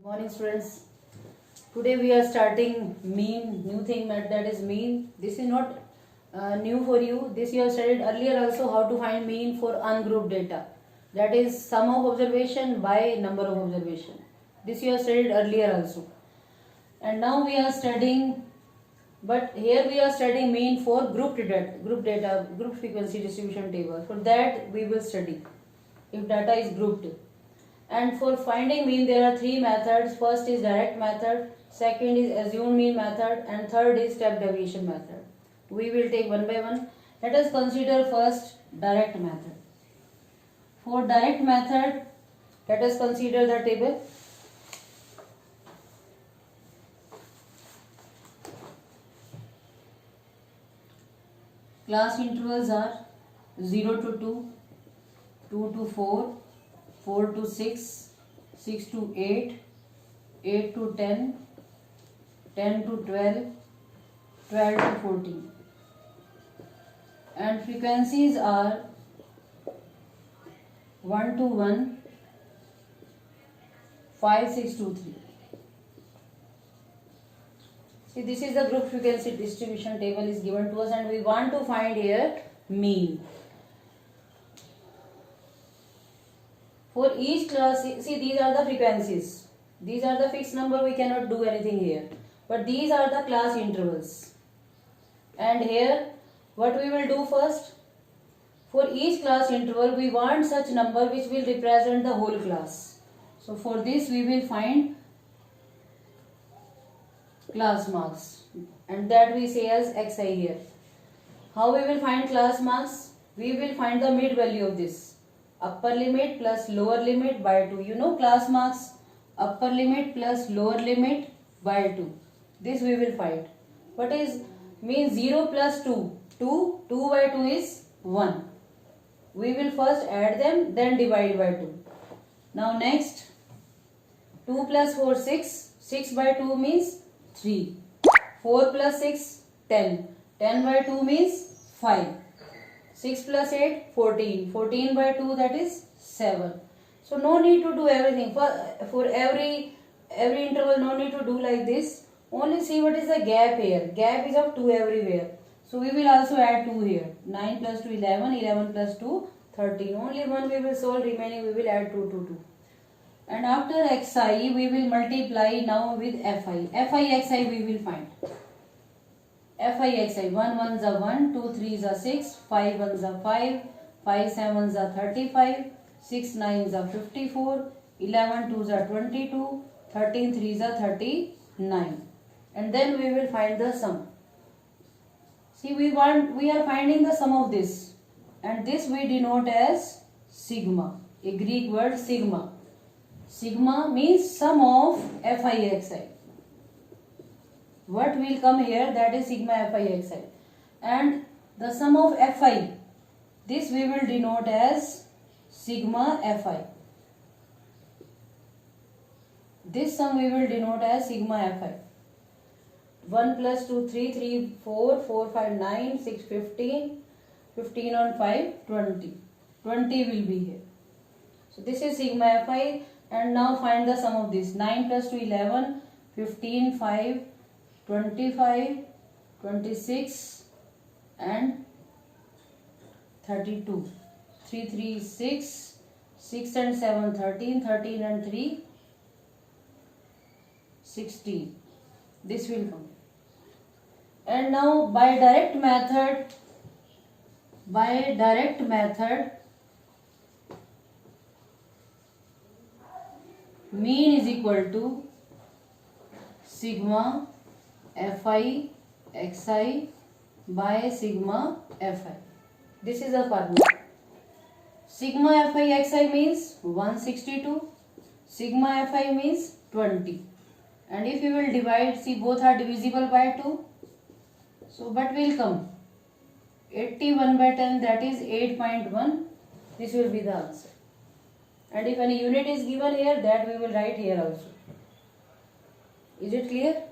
Morning students. Today we are starting new thing that is mean. This is not new for you. This you have studied earlier also, how to find mean for ungrouped data. That is sum of observation by number of observation. This you have studied earlier also. And now we are studying, but here we are studying mean for group data, group frequency distribution table. For that we will study if data is grouped. And for finding mean there are three methods. First is direct method, second is assumed mean method, and third is step deviation method. We will take one by one. Let us consider first direct method. For direct method, let us consider the table. Class intervals are 0 to 2, 2 to 4, 4 to 6, 6 to 8, 8 to 10, 10 to 12, 12 to 14. And frequencies are 1 to 1, 5, 6 to 3. See, this is the group frequency distribution table is given to us, and we want to find here mean. For each class, see these are the frequencies. These are the fixed number, we cannot do anything here. But these are the class intervals. And here, what we will do first? For each class interval, we want such number which will represent the whole class. So for this, we will find class marks. And that we say as xi here. How we will find class marks? We will find the mid value of this. Upper limit plus lower limit by 2. You know class marks, upper limit plus lower limit by 2. This we will find. What is means 0 plus 2? 2 by 2 is 1. We will first add them, then divide by 2. Now next, 2 plus 4, 6. 6 by 2 means 3. 4 plus 6, 10. 10 by 2 means 5. 6 plus 8, 14. 14 by 2, that is 7. So no need to do everything. For every interval, no need to do like this. Only see what is the gap here. Gap is of 2 everywhere. So we will also add 2 here. 9 plus 2, 11. 11 plus 2, 13. Only one we will solve. Remaining we will add 2 to 2. And after xi, we will multiply now with fi. Fi xi we will find. Fi xi, 1 1s are 1, 2 3s are 6, 5 1s are 5, 5 7s are 35, 6 9s are 54, 11 2s are 22, 13 3s are 39. And then we will find the sum. See, we are finding the sum of this, and this we denote as sigma, a Greek word sigma. Sigma means sum of fi xi. What will come here, that is sigma fi xi, and the sum of fi, this we will denote as sigma fi. This sum we will denote as sigma fi. 1 plus 2 3, 3 4, 4 5 9, 6 15, 15 on 5 20. 20 will be here. So this is sigma fi, and now find the sum of this. 9 plus 2 11, 15 5, 25, 26 and 32. 3 3 6, 6 and 7 13, 13 and 3 16. This will come. And now by direct method, mean is equal to sigma fi xi by sigma fi. This is a formula. Sigma fi xi means 162, sigma fi means 20. And if you will divide, see both are divisible by 2. So what will come? 81 by 10, that is 8.1. This will be the answer. And if any unit is given here, that we will write here also. Is it clear?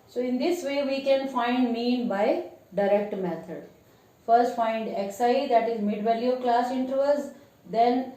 So in this way we can find mean by direct method. First find xi, that is mid value of class intervals, then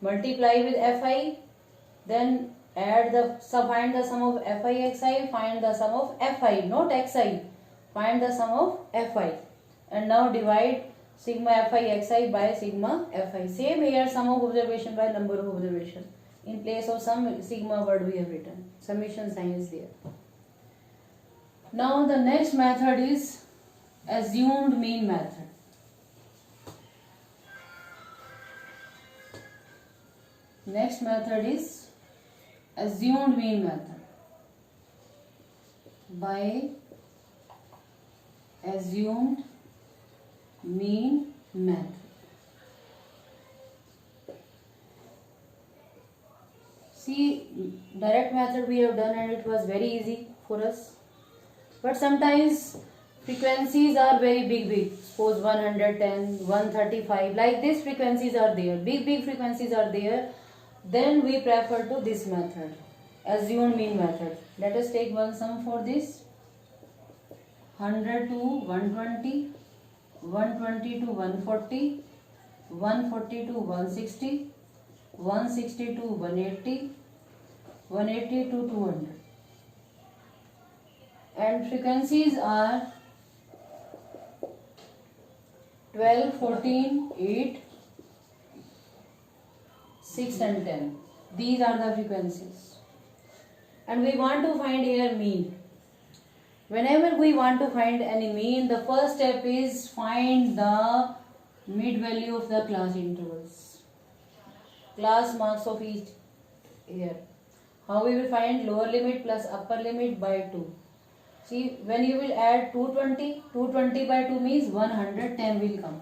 multiply with fi, then find the sum of fi xi, find the sum of fi, not xi. Find the sum of fi. And now divide sigma fi xi by sigma fi. Same here, sum of observation by number of observation. In place of some sigma word we have written. Summation sign is there. Now the next method is assumed mean method. Next method is assumed mean method. By assumed mean method. See, direct method we have done and it was very easy for us. But sometimes frequencies are very big. Suppose 110, 135, like these frequencies are there. Big frequencies are there. Then we prefer to this method, assumed mean method. Let us take one sum for this. 100 to 120, 120 to 140, 140 to 160, 160 to 180, 180 to 200. And frequencies are 12, 14, 8, 6 and 10. These are the frequencies. And we want to find here mean. Whenever we want to find any mean, the first step is find the mid value of the class intervals. Class marks of each here. How we will find lower limit plus upper limit by 2. See, when you will add 220 by 2 means 110 will come.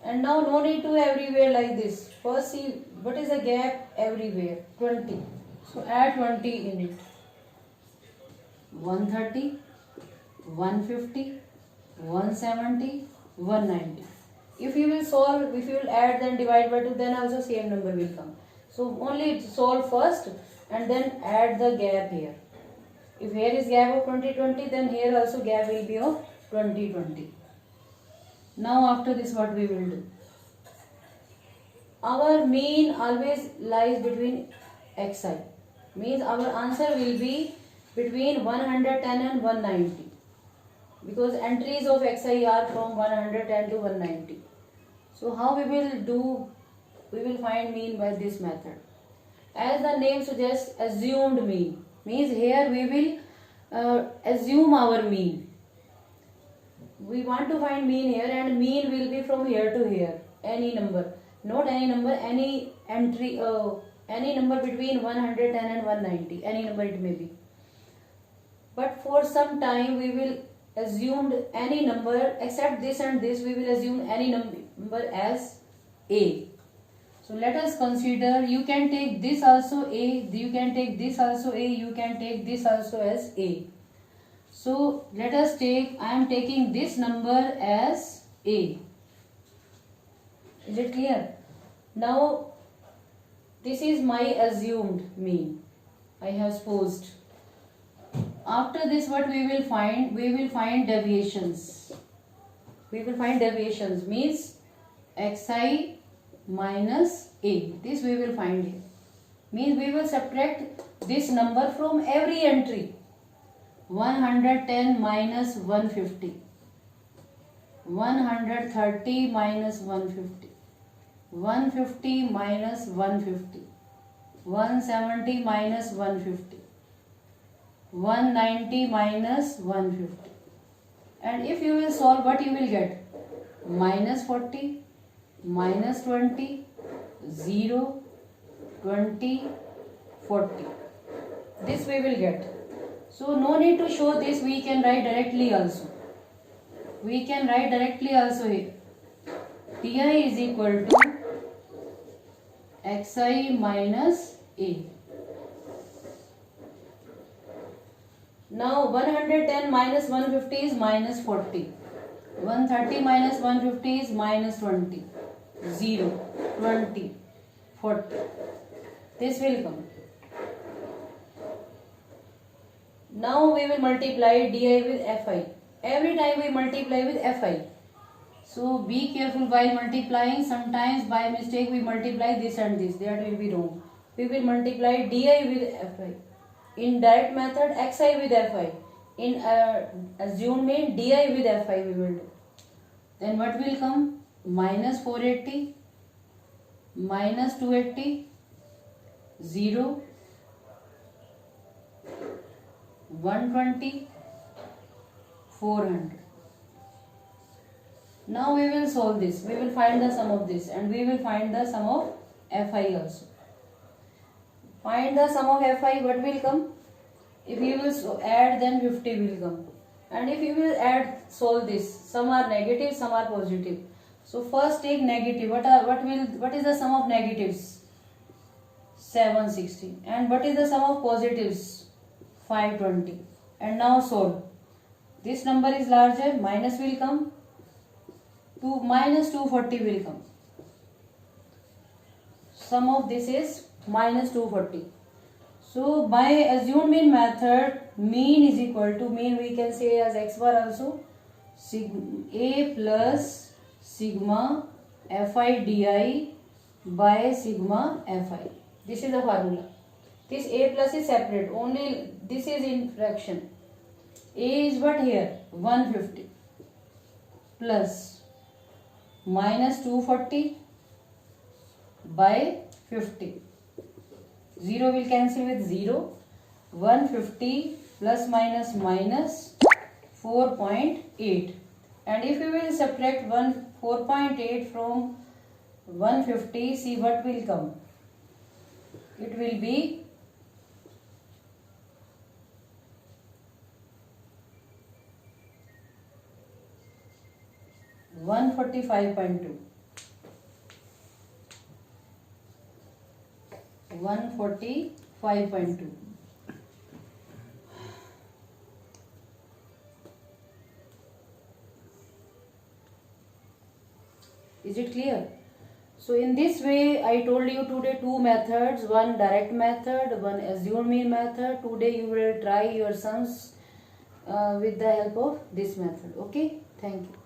And now no need to everywhere like this. First see what is the gap everywhere, 20. So add 20 in it. 130, 150, 170, 190. If you will solve, if you will add then divide by 2, then also same number will come. So only solve first and then add the gap here. If here is gap of 20, then here also gap will be of 20. Now after this what we will do? Our mean always lies between xi. Means our answer will be between 110 and 190. Because entries of xi are from 110 to 190. So how we will do? We will find mean by this method. As the name suggests, assumed mean. Means here we will assume our mean. We want to find mean here and mean will be from here to here. Any number. Not any number, any entry, any number between 110 and 190. Any number it may be. But for some time we will assume any number except this and this, we will assume any number as A. So let us consider, you can take this also A, you can take this also A, you can take this also as A. So let us take, I am taking this number as A. Is it clear? Now this is my assumed mean. I have supposed. After this what we will find? We will find deviations. We will find deviations means xi minus A. This we will find here. Means we will subtract this number from every entry. 110 minus 150. 130 minus 150. 150 minus 150. 170 minus 150. 190 minus 150. And if you will solve, what you will get? Minus 40, minus 20, 0, 20, 40. This we will get. So no need to show this, we can write directly also. We can write directly also here. Ti is equal to xi minus A. Now 110 minus 150 is minus 40. 130 minus 150 is minus 20. 0, 20, 40. This will come. Now we will multiply di with fi. Every time we multiply with fi. So be careful while multiplying. Sometimes by mistake we multiply this and this. That will be wrong. we will multiply di with fi. In direct method, xi with fi. In assumed mean, di with fi we will do. Then what will come? Minus 480, minus 280, 0, 120, 400. Now we will solve this. We will find the sum of this and we will find the sum of fi also. Find the sum of fi, what will come? If you will add, then 50 will come. And if you will add, solve this. Some are negative, some are positive. So first take negative. What is the sum of negatives? 760. And what is the sum of positives? 520. And now solve. This number is larger, minus will come. Minus 240 will come. Sum of this is minus 240. So by assumed mean method, mean is equal to, mean we can say as x bar also, a plus sigma fi di by sigma fi. This is the formula. This a plus is separate, only this is in fraction. A is what here? 150 plus minus 240 by 50. 0 will cancel with 0. 150 plus minus minus 4.8. And if you will subtract 4.8 from 150, see what will come. It will be 145.2. 145.2. Is it clear? So in this way I told you today two methods, one direct method, one assumed mean method. Today you will try your sums with the help of this method. Okay, thank you.